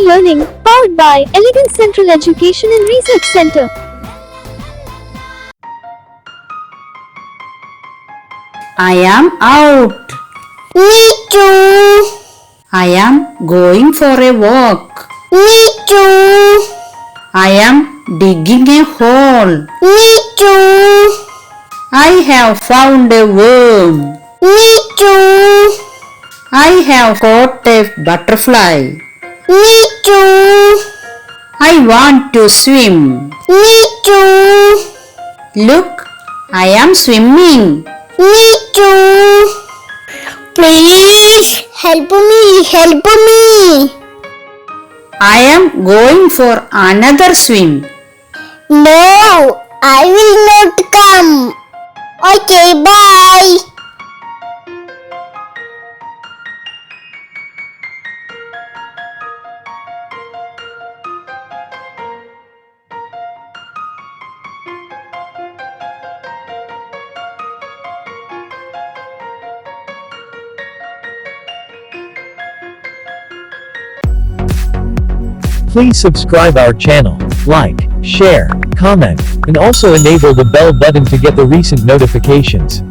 Learning, powered by Elegance Central Education and Research Center. I am out. Me too. I am going for a walk. Me too. I am digging a hole. Me too. I have found a worm. Me too. I have caught a butterfly. Me too. I want to swim. Me too. Look, I am swimming. Me too. Please help me, help me. I am going for another swim. No, I will not come. Okay, bye. Please subscribe our channel, like, share, comment, and also enable the bell button to get the recent notifications.